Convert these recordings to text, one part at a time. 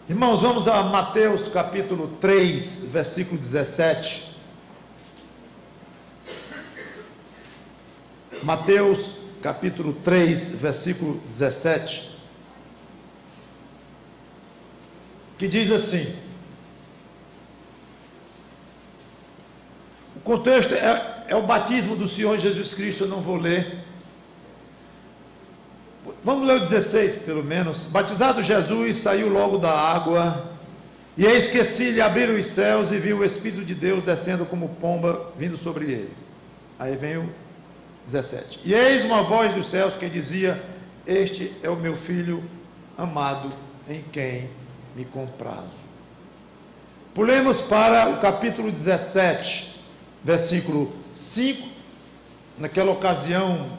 Irmãos, vamos a Mateus capítulo 3, versículo 17. Mateus capítulo 3, versículo 17. Que diz assim: o contexto é o batismo do Senhor Jesus Cristo. Eu não vou ler. Vamos ler o 16, pelo menos. Batizado Jesus, saiu logo da água, e eis que se lhe abriram os céus, e viu o Espírito de Deus descendo como pomba, vindo sobre ele. Aí vem o 17. E eis uma voz dos céus que dizia: este é o meu filho amado, em quem me comprazo. Pulemos para o capítulo 17, versículo 5. Naquela ocasião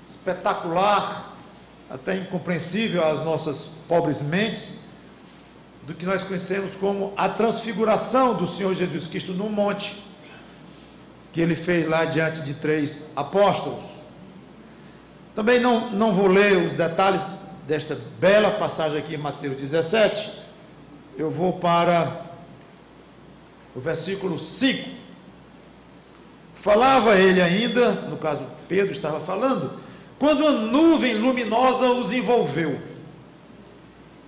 espetacular, até incompreensível às nossas pobres mentes, do que nós conhecemos como a transfiguração do Senhor Jesus Cristo no monte, que ele fez lá diante de 3 apóstolos. Também não vou ler os detalhes desta bela passagem aqui em Mateus 17, eu vou para o versículo 5. Falava ele ainda, no caso Pedro estava falando, quando a nuvem luminosa os envolveu,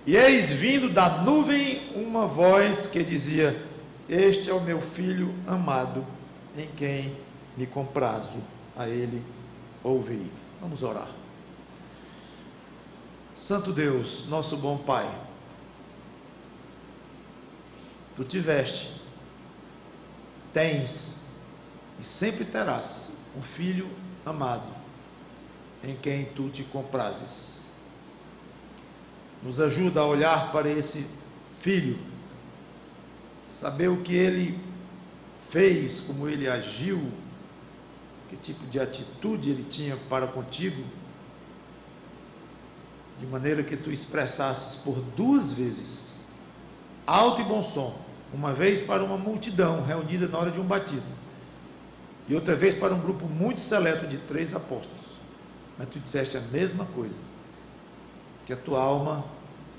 e eis vindo da nuvem uma voz que dizia: este é o meu filho amado, em quem me comprazo, a ele ouvi. Vamos orar. Santo Deus, nosso bom Pai, tu tiveste, tens e sempre terás um filho amado, em quem tu te comprazes. Nos ajuda a olhar para esse filho, saber o que ele fez, como ele agiu, que tipo de atitude ele tinha para contigo, de maneira que tu expressasses por 2 vezes, alto e bom som, uma vez para uma multidão reunida na hora de um batismo, e outra vez para um grupo muito seleto de 3 apóstolos. Mas tu disseste a mesma coisa, que a tua alma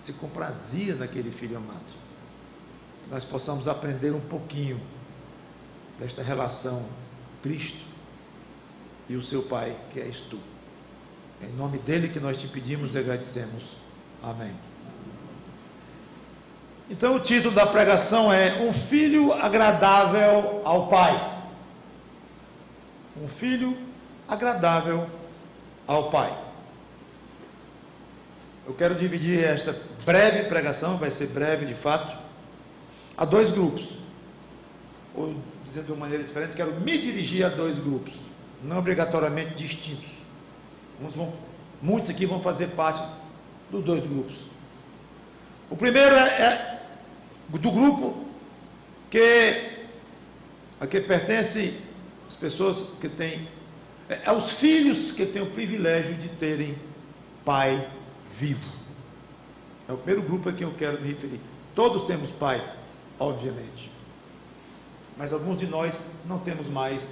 se comprazia naquele filho amado. Que nós possamos aprender um pouquinho desta relação Cristo e o seu Pai, que és tu. É em nome dele que nós te pedimos e agradecemos. Amém. Então o título da pregação é Um Filho Agradável ao Pai. Um filho agradável ao Pai. Eu quero dividir esta breve pregação, vai ser breve de fato, a 2 grupos. Ou, dizendo de uma maneira diferente, quero me dirigir a 2 grupos, não obrigatoriamente distintos. Muitos aqui vão fazer parte dos 2 grupos. O primeiro é do grupo a que pertence as pessoas que têm, aos filhos que têm o privilégio de terem pai vivo. É o primeiro grupo a quem eu quero me referir. Todos temos pai, obviamente, mas alguns de nós não temos mais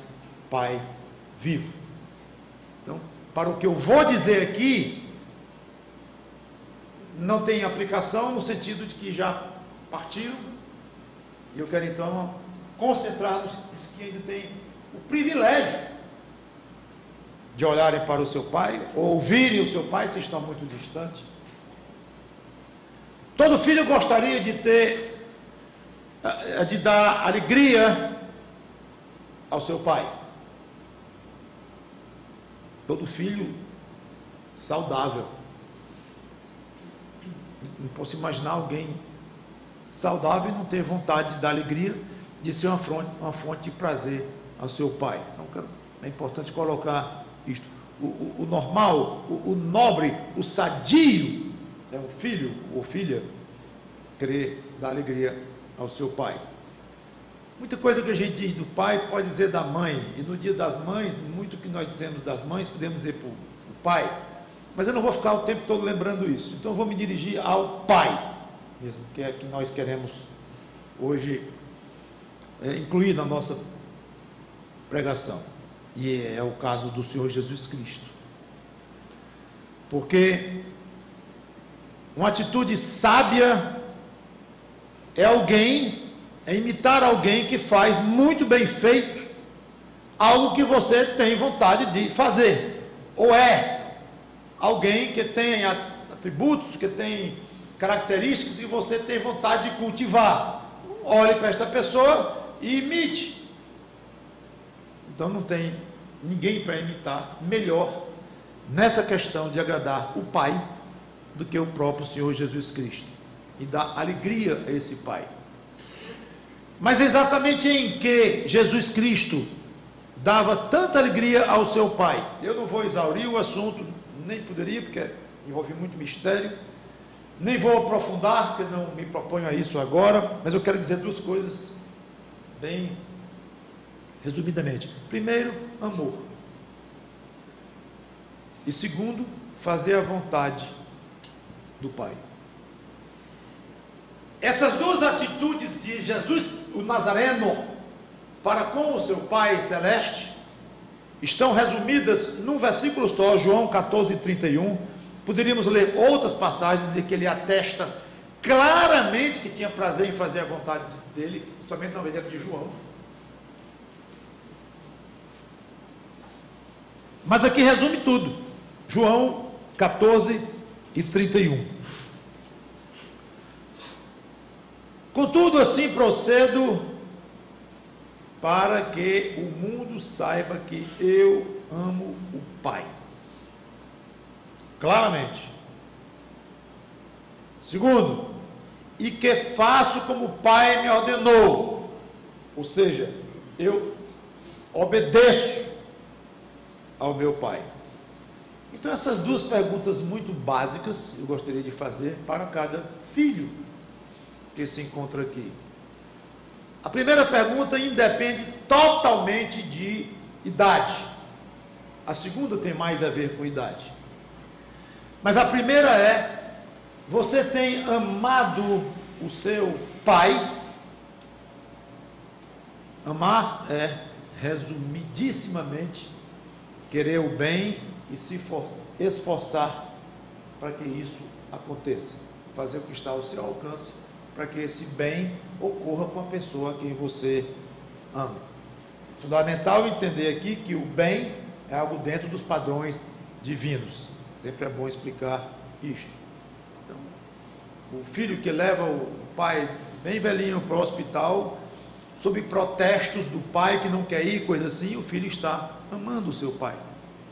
pai vivo. Então, para o que eu vou dizer aqui, não tem aplicação no sentido de que já partiram, e eu quero então concentrar nos que ainda têm o privilégio de olharem para o seu pai, ou ouvirem o seu pai, se estão muito distantes. Todo filho gostaria de dar alegria ao seu pai. Todo filho saudável. Não posso imaginar alguém saudável e não ter vontade de dar alegria, de ser uma fonte de prazer ao seu pai. Então é importante colocar isto. O normal, o nobre, o sadio é um filho ou filha querer dar alegria ao seu pai. Muita coisa que a gente diz do pai pode dizer da mãe, e no dia das mães, muito que nós dizemos das mães podemos dizer para o pai, mas eu não vou ficar o tempo todo lembrando isso, então eu vou me dirigir ao pai mesmo, que é que nós queremos hoje incluir na nossa pregação, e é o caso do Senhor Jesus Cristo, porque uma atitude sábia é imitar alguém que faz muito bem feito algo que você tem vontade de fazer, ou é alguém que tem atributos, que tem características que você tem vontade de cultivar. Olhe para esta pessoa e imite. Então não tem ninguém para imitar melhor nessa questão de agradar o Pai do que o próprio Senhor Jesus Cristo, e dar alegria a esse Pai. Mas exatamente em que Jesus Cristo dava tanta alegria ao seu Pai? Eu não vou exaurir o assunto, nem poderia, porque envolve muito mistério, nem vou aprofundar, porque não me proponho a isso agora, mas eu quero dizer duas coisas bem resumidamente. Primeiro, amor. E segundo, fazer a vontade do Pai. Essas duas atitudes de Jesus, o Nazareno, para com o seu Pai celeste, estão resumidas num versículo só, João 14:31. Poderíamos ler outras passagens em que ele atesta claramente que tinha prazer em fazer a vontade dele, principalmente na Evangelho de João. Mas aqui resume tudo. João 14:31. Contudo, assim procedo, para que o mundo saiba que eu amo o Pai. Claramente. Segundo, e que faço como o Pai me ordenou. Ou seja, eu obedeço ao meu Pai. Então essas duas perguntas muito básicas eu gostaria de fazer para cada filho que se encontra aqui. A primeira pergunta independe totalmente de idade. A segunda tem mais a ver com idade. Mas a primeira é: você tem amado o seu pai? Amar é, resumidissimamente, querer o bem e se esforçar para que isso aconteça. Fazer o que está ao seu alcance para que esse bem ocorra com a pessoa a quem você ama. Fundamental entender aqui que o bem é algo dentro dos padrões divinos. Sempre é bom explicar isto. Então, o filho que leva o pai bem velhinho para o hospital, sob protestos do pai que não quer ir, coisa assim, o filho está amando o seu pai.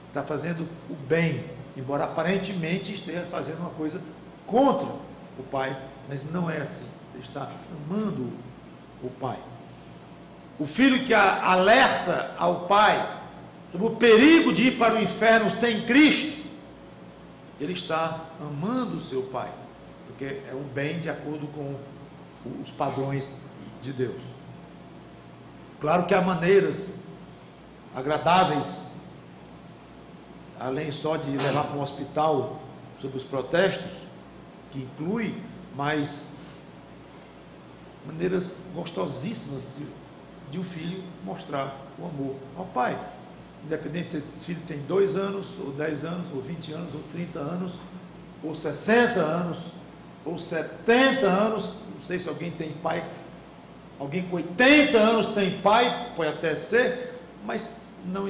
Está fazendo o bem, embora aparentemente esteja fazendo uma coisa contra o pai, mas não é assim. Ele está amando o pai. O filho que alerta ao pai sobre o perigo de ir para o inferno sem Cristo, ele está amando o seu pai, porque é um bem de acordo com os padrões de Deus. Claro que há maneiras agradáveis, além só de levar para um hospital sob os protestos, que inclui, mas maneiras gostosíssimas de um filho mostrar o amor ao pai. Independente se esse filho tem 2 anos, ou 10 anos, ou 20 anos, ou 30 anos, ou 60 anos, ou 70 anos, não sei se alguém tem pai, alguém com 80 anos tem pai, pode até ser, mas não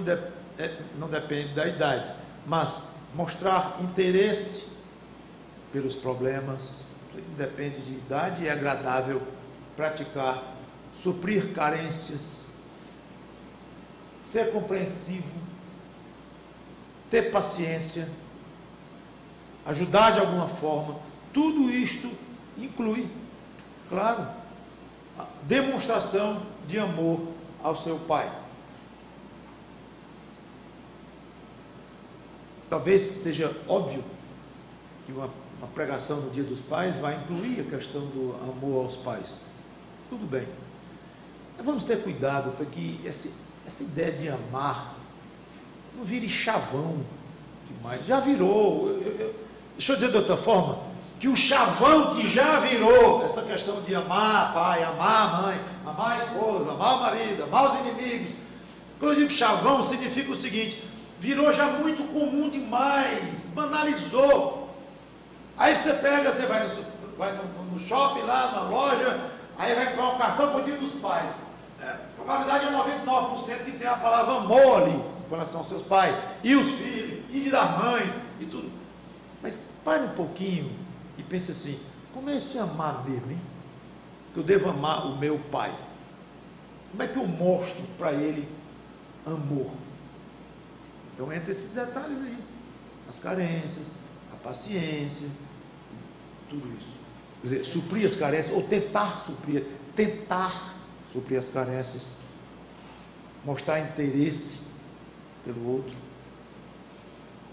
depende da idade. Mas mostrar interesse pelos problemas, independe de idade, e é agradável praticar, suprir carências, ser compreensivo, ter paciência, ajudar de alguma forma. Tudo isto inclui, claro, a demonstração de amor ao seu pai. Talvez seja óbvio que uma pregação no Dia dos Pais vai incluir a questão do amor aos pais. Tudo bem. Mas vamos ter cuidado para que essa ideia de amar não vire chavão demais. Já virou. Deixa eu dizer de outra forma, que o chavão que já virou essa questão de amar pai, amar a mãe, amar a esposa, amar o marido, amar os inimigos. Quando eu digo chavão, significa o seguinte: virou já muito comum demais, banalizou. Aí você pega, você vai no shopping lá, na loja, Aí vai comprar um cartão com o Dia dos Pais. Probabilidade é 99% que tem a palavra amor ali, com relação aos seus pais, e os filhos, e das mães, e tudo. Mas pare um pouquinho e pense assim, como é esse amar mesmo, hein? Que eu devo amar o meu pai. Como é que eu mostro para ele amor? Então entra esses detalhes aí, as carências, a paciência, tudo isso. Quer dizer, suprir as carências, ou tentar suprir as carências, mostrar interesse pelo outro.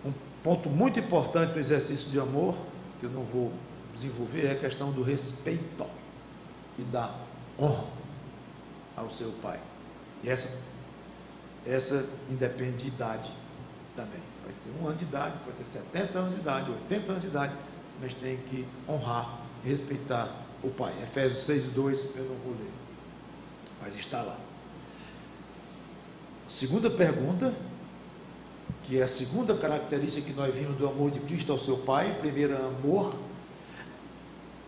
Um ponto muito importante no exercício de amor, que eu não vou desenvolver, é a questão do respeito e da honra ao seu pai. E essa independe de idade também. Pode ter 1 ano de idade, pode ter 70 anos de idade, 80 anos de idade, mas tem que honrar e respeitar o pai. Efésios 6:2, eu não vou ler, mas está lá. Segunda pergunta, que é a segunda característica que nós vimos do amor de Cristo ao seu pai. Primeira, amor.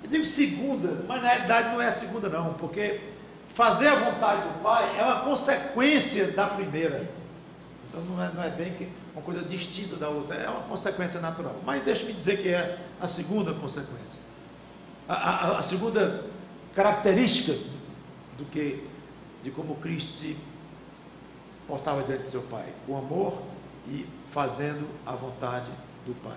Eu digo segunda, mas na realidade não é a segunda não, porque fazer a vontade do pai é uma consequência da primeira. Então não é bem que uma coisa distinta da outra, é uma consequência natural. Mas deixe-me dizer que é a segunda consequência. A segunda característica de como Cristo se portava diante de seu pai, com amor e fazendo a vontade do pai.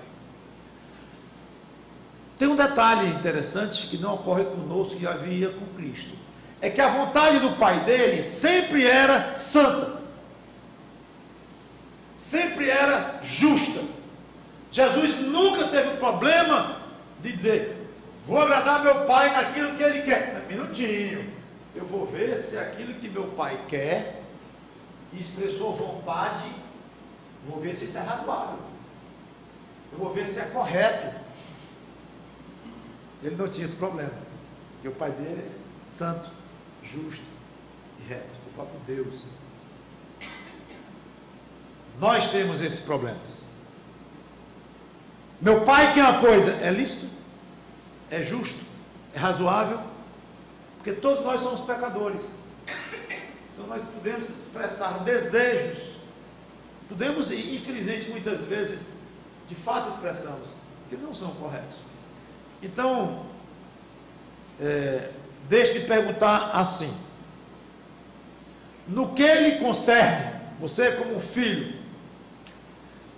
Tem um detalhe interessante que não ocorre conosco e havia com Cristo, é que a vontade do pai dele sempre era santa, sempre era justa. Jesus nunca teve problema de dizer, vou agradar meu pai naquilo que ele quer. Minutinho, eu vou ver se aquilo que meu pai quer e expressou vontade, vou ver se isso é razoável, eu vou ver se é correto. Ele não tinha esse problema, porque o pai dele é santo, justo e reto, o próprio Deus. Nós temos esses problemas. Meu pai quer uma coisa, é lícito? É justo? É razoável? Porque todos nós somos pecadores. Então nós podemos expressar desejos, podemos, e infelizmente muitas vezes, de fato expressamos, que não são corretos. Então, deixe-me perguntar assim, no que lhe concerne, você como filho,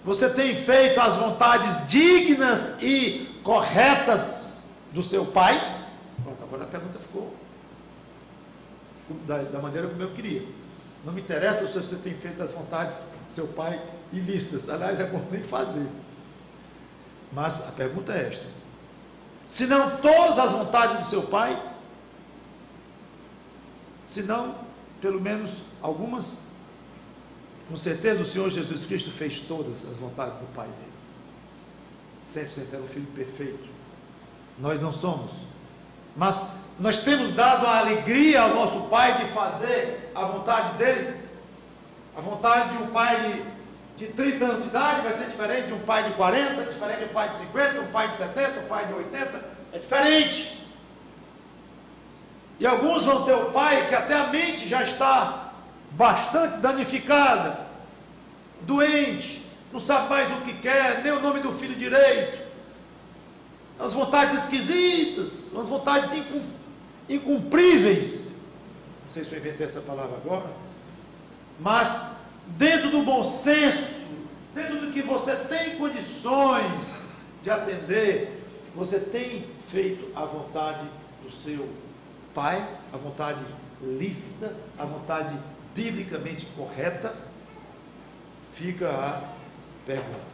você tem feito as vontades dignas e corretas do seu pai? Pronto, agora a pergunta ficou da maneira como eu queria. Não me interessa se você tem feito as vontades do seu pai ilícitas, aliás, é bom nem fazer. Mas a pergunta é esta: se não todas as vontades do seu pai, se não, pelo menos algumas, com certeza o Senhor Jesus Cristo fez todas as vontades do pai dele. 100% era o filho perfeito. Nós não somos. Mas nós temos dado a alegria ao nosso pai de fazer a vontade dele. A vontade de um pai de 30 anos de idade vai ser diferente de um pai de 40, diferente de um pai de 50, um pai de 70, um pai de 80, é diferente. E alguns vão ter o pai que até a mente já está bastante danificada, doente, não sabe mais o que quer, nem o nome do filho direito, as vontades esquisitas, as vontades incumpríveis, não sei se eu inventei essa palavra agora, mas dentro do bom senso, dentro do que você tem condições de atender, você tem feito a vontade do seu pai, a vontade lícita, a vontade biblicamente correta? Fica a pergunta.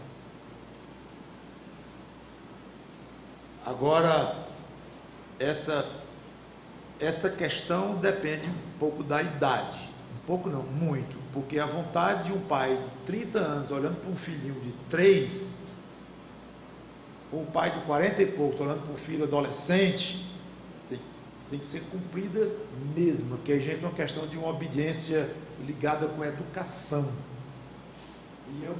Agora, essa questão depende um pouco da idade, um pouco não, muito, porque a vontade de um pai de 30 anos olhando para um filhinho de 3, ou um pai de 40 e poucos olhando para um filho adolescente, tem que ser cumprida mesmo, porque a gente é uma questão de uma obediência ligada com a educação. E o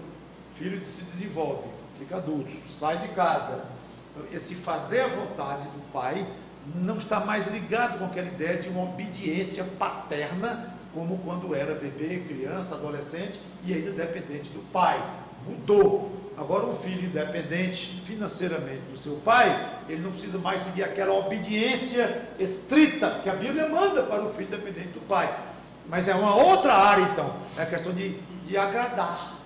filho se desenvolve, fica adulto, sai de casa. Então, esse fazer a vontade do pai não está mais ligado com aquela ideia de uma obediência paterna, como quando era bebê, criança, adolescente e ainda dependente do pai. Mudou. Agora um filho independente financeiramente do seu pai, ele não precisa mais seguir aquela obediência estrita que a Bíblia manda para o filho dependente do pai. Mas é uma outra área então, é a questão de agradar,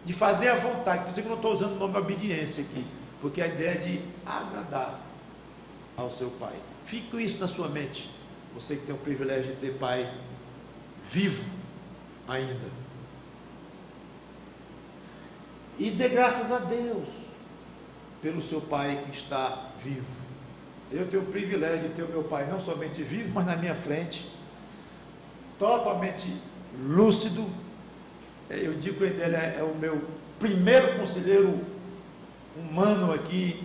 de fazer a vontade. Por isso que eu não estou usando o nome obediência aqui, porque a ideia é de agradar ao seu pai. Fique com isso na sua mente, você que tem o privilégio de ter pai vivo ainda. E dê graças a Deus pelo seu pai que está vivo. Eu tenho o privilégio de ter o meu pai não somente vivo, mas na minha frente, totalmente lúcido. Eu digo que ele é o meu primeiro conselheiro humano aqui,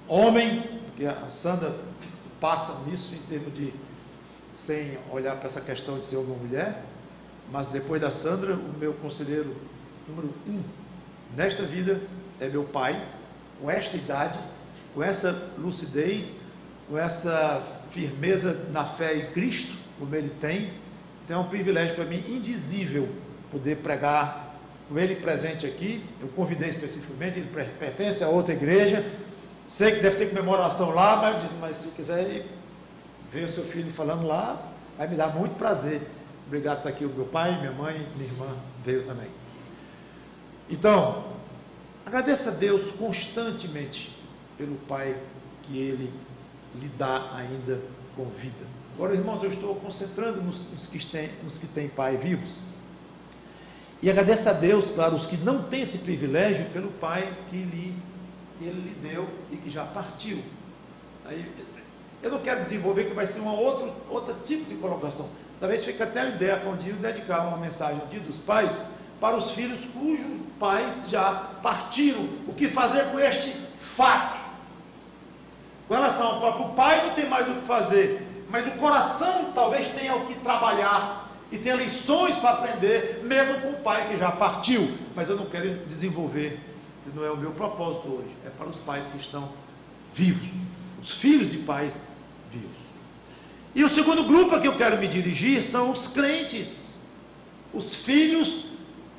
homem, porque a Sandra passa nisso em termos de, sem olhar para essa questão de ser uma mulher, mas depois da Sandra, o meu conselheiro número 1 nesta vida é meu pai, com esta idade, com essa lucidez, com essa firmeza na fé em Cristo, como ele tem. Então é um privilégio para mim indizível poder pregar com ele presente aqui. Eu convidei especificamente, ele pertence a outra igreja, sei que deve ter comemoração lá, mas eu disse, mas se quiser ir ver o seu filho falando lá, vai me dar muito prazer. Obrigado por estar aqui o meu pai, minha mãe, minha irmã veio também. Então, agradeça a Deus constantemente pelo pai que ele lhe dá ainda com vida. Agora, irmãos, eu estou concentrando nos que têm pai vivos. E agradeça a Deus, claro, os que não têm esse privilégio, pelo pai que ele lhe deu e que já partiu. Aí, eu não quero desenvolver, que vai ser outro tipo de colocação. Talvez fique até a ideia para um dia dedicar uma mensagem no Dia dos Pais para os filhos cujos pais já partiram. O que fazer com este fato? Com relação ao próprio pai, não tem mais o que fazer, mas o coração talvez tenha o que trabalhar e tenha lições para aprender, mesmo com o pai que já partiu. Mas eu não quero desenvolver, não é o meu propósito hoje, é para os pais que estão vivos, os filhos de pais vivos. E o segundo grupo a que eu quero me dirigir são os crentes, os filhos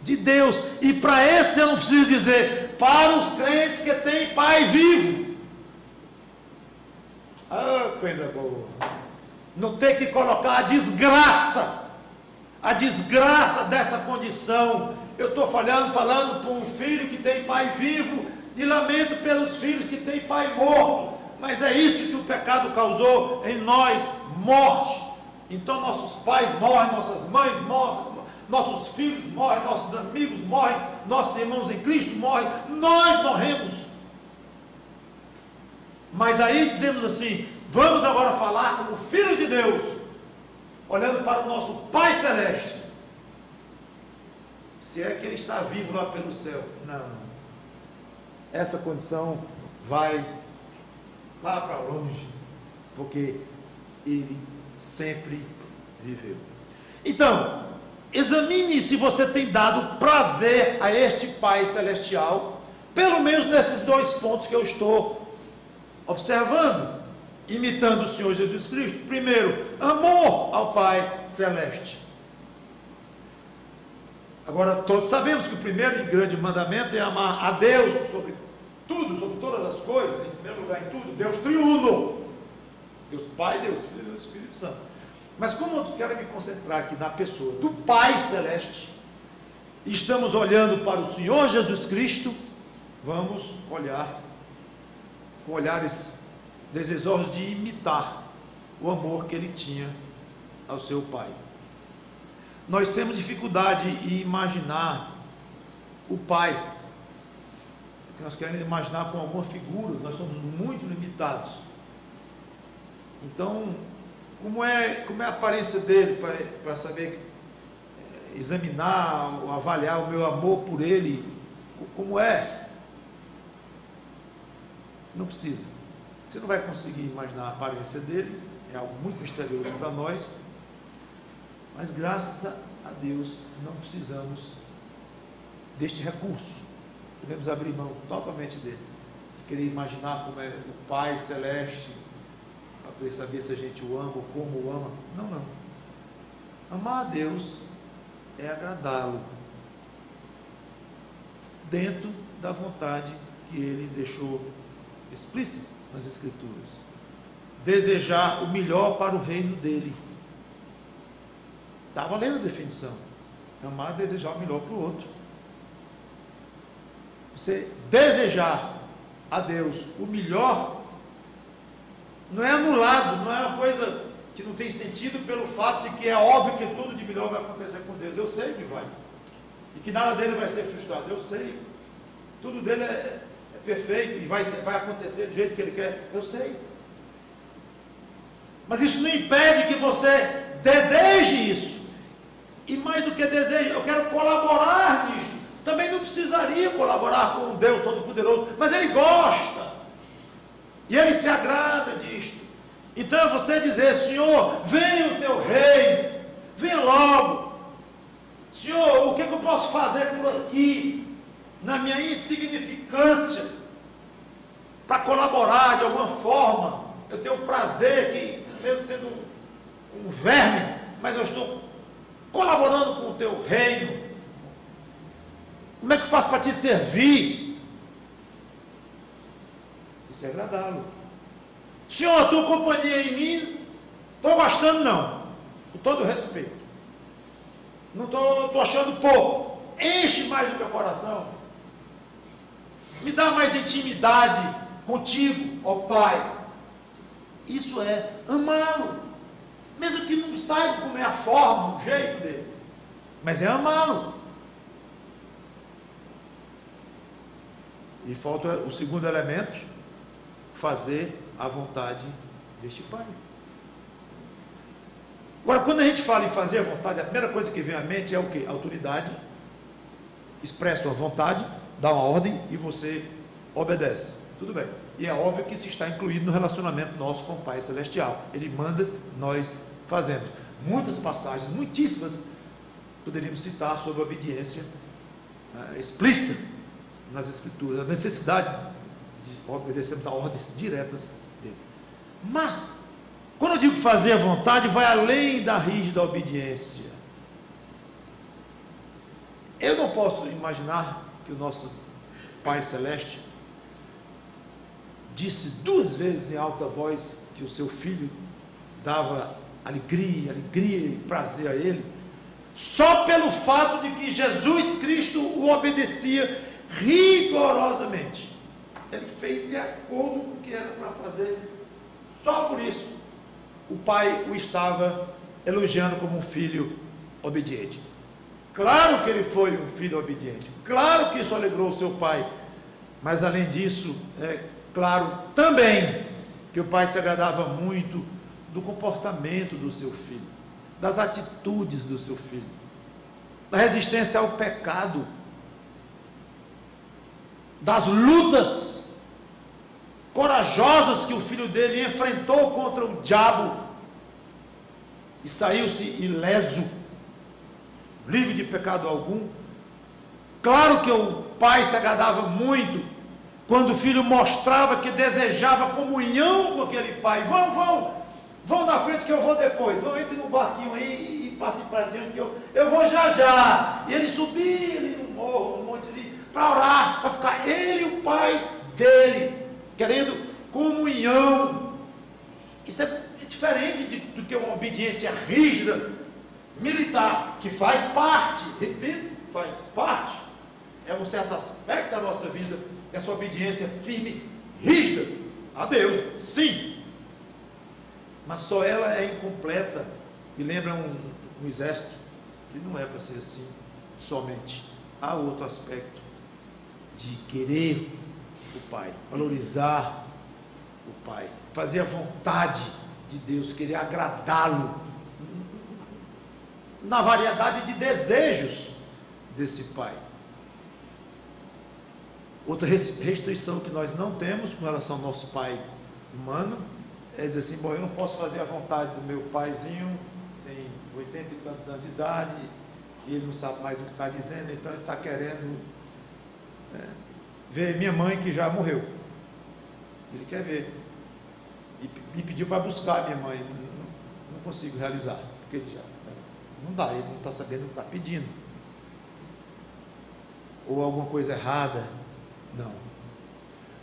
de Deus. E para esse eu não preciso dizer, para os crentes que têm pai vivo. Ah, coisa boa. Não ter que colocar a desgraça dessa condição. Eu estou falando para um filho que tem pai vivo, e lamento pelos filhos que têm pai morto. Mas é isso que o pecado causou em nós, morte. Então nossos pais morrem, nossas mães morrem, nossos filhos morrem, nossos amigos morrem, nossos irmãos em Cristo morrem, nós morremos. Mas aí dizemos assim, vamos agora falar como filhos de Deus, olhando para o nosso Pai Celeste, se é que Ele está vivo lá pelo céu. Não, essa condição vai lá para longe, porque Ele sempre viveu. Então, examine se você tem dado prazer a este Pai Celestial, pelo menos nesses dois pontos que eu estou observando, imitando o Senhor Jesus Cristo. Primeiro, amor ao Pai Celeste. Agora, todos sabemos que o primeiro e grande mandamento é amar a Deus sobre tudo, sobre todas as coisas, em primeiro lugar em tudo, Deus triuno, Deus Pai, Deus Filho e Deus Espírito Santo. Mas como eu quero me concentrar aqui na pessoa do Pai Celeste, e estamos olhando para o Senhor Jesus Cristo, vamos olhar com olhares desejosos de imitar o amor que ele tinha ao seu Pai. Nós temos dificuldade em imaginar o Pai, porque nós queremos imaginar com alguma figura, nós somos muito limitados. Então, como é a aparência dele, para saber examinar, avaliar o meu amor por ele, como é? Não precisa. Você não vai conseguir imaginar a aparência dele, é algo muito misterioso para nós, mas graças a Deus não precisamos deste recurso. Podemos abrir mão totalmente dele, de querer imaginar como é o Pai Celeste, para ele saber se a gente o ama ou como o ama. Não, não. Amar a Deus é agradá-lo dentro da vontade que ele deixou explícita nas Escrituras. Desejar o melhor para o reino dele. Estava lendo a definição. Amar é desejar o melhor para o outro. Você desejar a Deus o melhor não é anulado, não é uma coisa que não tem sentido pelo fato de que é óbvio que tudo de melhor vai acontecer com Deus. Eu sei que vai. E que nada dele vai ser frustrado. Eu sei. Tudo dele é perfeito e vai acontecer do jeito que ele quer. Eu sei. Mas isso não impede que você deseje isso. E mais do que deseje, eu quero colaborar nisso. Também não precisaria colaborar com um Deus Todo-Poderoso, mas Ele gosta. E Ele se agrada disto. Então é você dizer: Senhor, venha o teu reino, venha logo. Senhor, o que eu posso fazer por aqui, na minha insignificância, para colaborar de alguma forma? Eu tenho o prazer que, mesmo sendo um verme, mas eu estou colaborando com o teu reino. Como é que eu faço para te servir? Isso é agradá-lo. Senhor, a tua companhia em mim, estou gostando não, com todo respeito. Não estou achando pouco. Enche mais o meu coração. Me dá mais intimidade contigo, ó Pai. Isso é amá-lo. Mesmo que não saiba como é a forma, o jeito dele. Mas é amá-lo. E falta o segundo elemento: fazer a vontade deste Pai. Agora, quando a gente fala em fazer a vontade, a primeira coisa que vem à mente é o quê? Autoridade. Expressa a vontade, dá uma ordem e você obedece. Tudo bem. E é óbvio que isso está incluído no relacionamento nosso com o Pai Celestial. Ele manda, nós fazemos. Muitas passagens, muitíssimas, poderíamos citar sobre a obediência explícita nas Escrituras, a necessidade de obedecermos a ordens diretas dele. Mas, quando eu digo fazer a vontade, vai além da rígida obediência. Eu não posso imaginar que o nosso Pai Celeste disse 2 vezes em alta voz que o seu filho dava alegria e prazer a ele, só pelo fato de que Jesus Cristo o obedecia rigorosamente. Ele fez de acordo com o que era para fazer. Só por isso o pai o estava elogiando como um filho obediente. Claro que ele foi um filho obediente, claro que isso alegrou o seu pai, mas além disso, é claro também que o pai se agradava muito do comportamento do seu filho, das atitudes do seu filho, da resistência ao pecado, das lutas corajosas que o filho dele enfrentou contra o diabo e saiu-se ileso, livre de pecado algum. Claro que o pai se agradava muito quando o filho mostrava que desejava comunhão com aquele pai. Vão na frente que eu vou depois. Entre no barquinho aí e passe para diante que eu vou já. E ele subia ali no morro, no monte ali, para orar, para ficar ele e o pai dele, querendo comunhão. Isso é diferente do que uma obediência rígida, militar, que faz parte, repito, faz parte, é um certo aspecto da nossa vida, essa obediência firme, rígida, a Deus, sim, mas só ela é incompleta, e lembra um exército, que não é para ser assim, somente. Há outro aspecto, de querer o Pai, valorizar o Pai, fazer a vontade de Deus, querer agradá-lo, na variedade de desejos desse Pai. Outra restrição que nós não temos com relação ao nosso pai humano é dizer assim: bom, eu não posso fazer a vontade do meu paizinho, tem 80 e tantos anos de idade, e ele não sabe mais o que está dizendo, então ele está querendo ver minha mãe que já morreu. Ele quer ver. E me pediu para buscar a minha mãe. Não consigo realizar, porque já não dá, ele não está sabendo o que está pedindo. Ou alguma coisa errada. Não.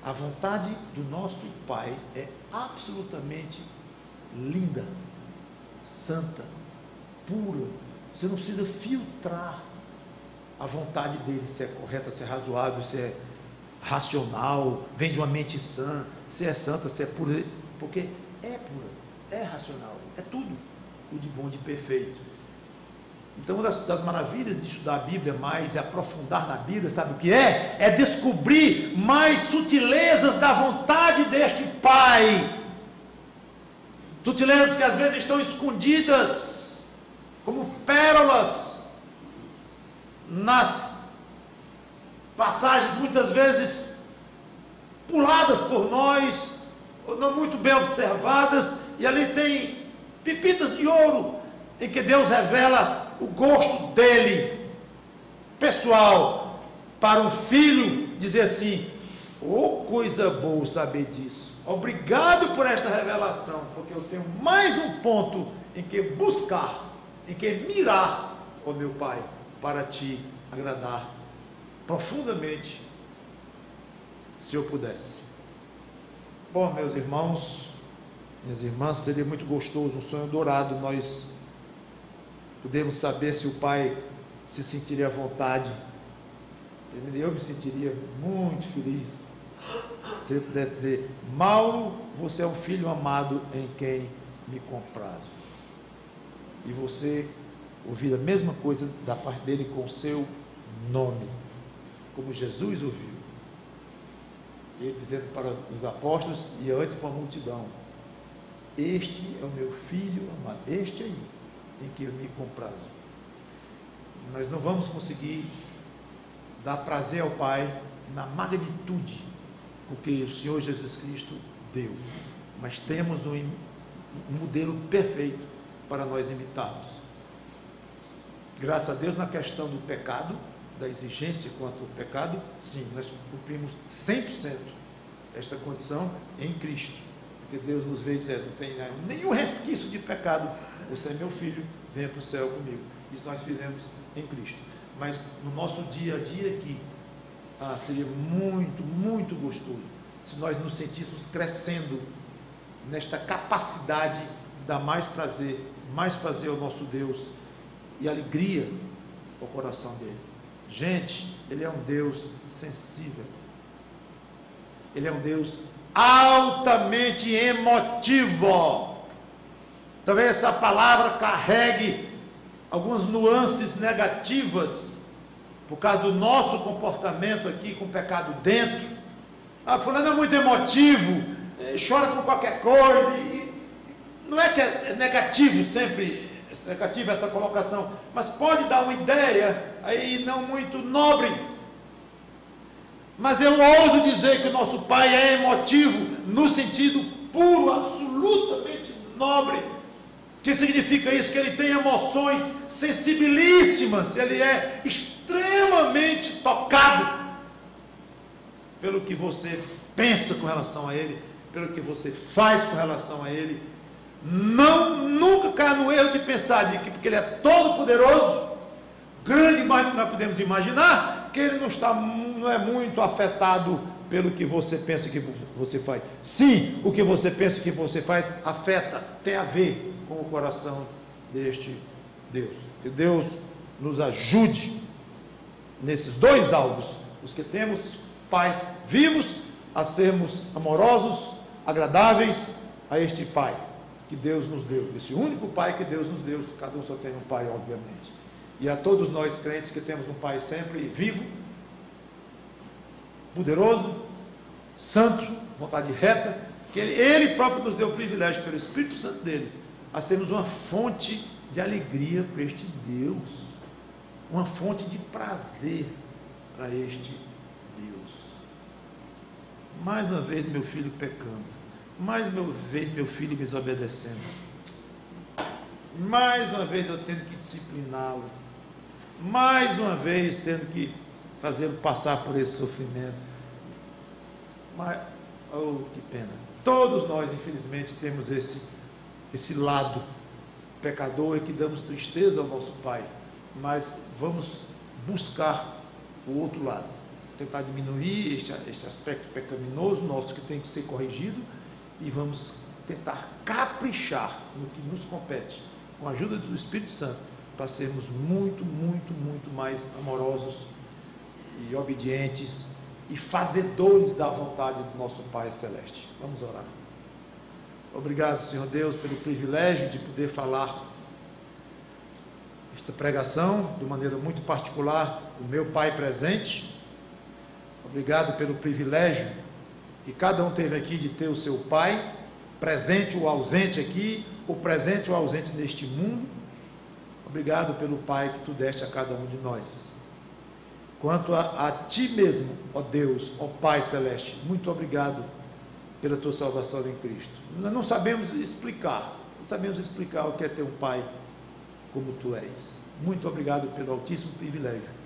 A vontade do nosso Pai é absolutamente linda, santa, pura. Você não precisa filtrar a vontade dele, se é correta, se é razoável, se é racional, vem de uma mente sã, se é santa, se é pura, porque é pura, é racional, é tudo o de bom, de perfeito. Então, uma das maravilhas de estudar a Bíblia mais e aprofundar na Bíblia, sabe o que é? É descobrir mais sutilezas da vontade deste Pai. Sutilezas que às vezes estão escondidas, como pérolas, nas passagens muitas vezes puladas por nós, ou não muito bem observadas, e ali tem pepitas de ouro, em que Deus revela o gosto dele, pessoal, para um filho dizer assim: oh, coisa boa saber disso, obrigado por esta revelação, porque eu tenho mais um ponto em que buscar, em que mirar, ó meu Pai, para te agradar profundamente, se eu pudesse. Bom, meus irmãos, minhas irmãs, seria muito gostoso, um sonho dourado, nós podemos saber se o Pai se sentiria à vontade. Eu me sentiria muito feliz se ele pudesse dizer: Mauro, você é um filho amado em quem me comprazo. E você ouvir a mesma coisa da parte dele com o seu nome, como Jesus ouviu. Ele dizendo para os apóstolos e antes para a multidão: este é o meu filho amado, este aí, em que eu me comprazo. Nós não vamos conseguir dar prazer ao Pai na magnitude, porque o Senhor Jesus Cristo deu, mas temos um modelo perfeito para nós imitarmos. Graças a Deus, na questão do pecado, da exigência quanto ao pecado, sim, nós cumprimos 100% esta condição em Cristo, porque Deus nos veio dizendo: não tem nenhum resquício de pecado, você é meu filho, venha para o céu comigo. Isso nós fizemos em Cristo. Mas no nosso dia a dia aqui, seria muito, muito gostoso se nós nos sentíssemos crescendo nesta capacidade de dar mais prazer ao nosso Deus e alegria ao coração dele. Gente, ele é um Deus sensível, ele é um Deus altamente emotivo. Talvez essa palavra carregue algumas nuances negativas por causa do nosso comportamento aqui com o pecado dentro. Fulano é muito emotivo, chora com qualquer coisa, e não é que é negativo sempre, negativa essa colocação, mas pode dar uma ideia aí não muito nobre. Mas eu ouso dizer que o nosso Pai é emotivo no sentido puro, absolutamente nobre. O que significa isso? Que ele tem emoções sensibilíssimas, ele é extremamente tocado pelo que você pensa com relação a ele, pelo que você faz com relação a ele. Nunca caia no erro de pensar de que, porque ele é todo poderoso, grande mais do que nós podemos imaginar, que ele não é muito afetado pelo que você pensa que você faz. Sim, o que você pensa que você faz afeta, tem a ver com o coração deste Deus. Que Deus nos ajude nesses dois alvos, os que temos pais vivos, a sermos amorosos, agradáveis a este Pai que Deus nos deu, esse único Pai que Deus nos deu. Cada um só tem um Pai, obviamente, e a todos nós crentes que temos um Pai sempre vivo, poderoso, santo, vontade reta, que ele próprio nos deu o privilégio pelo Espírito Santo dele a sermos uma fonte de alegria para este Deus, uma fonte de prazer para este Deus. Mais uma vez meu filho pecando, mais uma vez meu filho me desobedecendo, mais uma vez eu tendo que discipliná-lo, mais uma vez tendo que fazê-lo passar por esse sofrimento. Mas, oh, que pena. Todos nós, infelizmente, temos esse lado pecador e que damos tristeza ao nosso Pai, mas vamos buscar o outro lado, tentar diminuir este aspecto pecaminoso nosso que tem que ser corrigido e vamos tentar caprichar no que nos compete, com a ajuda do Espírito Santo, para sermos muito, muito, muito mais amorosos e obedientes e fazedores da vontade do nosso Pai Celeste. Vamos orar. Obrigado, Senhor Deus, pelo privilégio de poder falar esta pregação de maneira muito particular do meu Pai presente. Obrigado pelo privilégio que cada um teve aqui de ter o seu Pai presente ou ausente aqui, ou presente ou ausente neste mundo. Obrigado pelo Pai que tu deste a cada um de nós. Quanto a ti mesmo, ó Deus, ó Pai Celeste, muito obrigado pela tua salvação em Cristo. Nós não sabemos explicar o que é ter um Pai como tu és. Muito obrigado pelo altíssimo privilégio.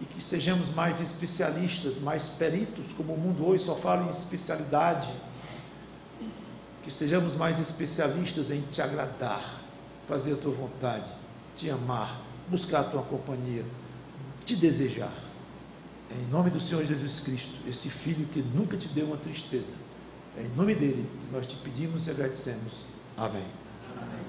E que sejamos mais especialistas, mais peritos, como o mundo hoje só fala em especialidade. Que sejamos mais especialistas em te agradar, fazer a tua vontade, te amar, buscar a tua companhia, te desejar. Em nome do Senhor Jesus Cristo, esse Filho que nunca te deu uma tristeza. É em nome dele que nós te pedimos e agradecemos. Amém. Amém.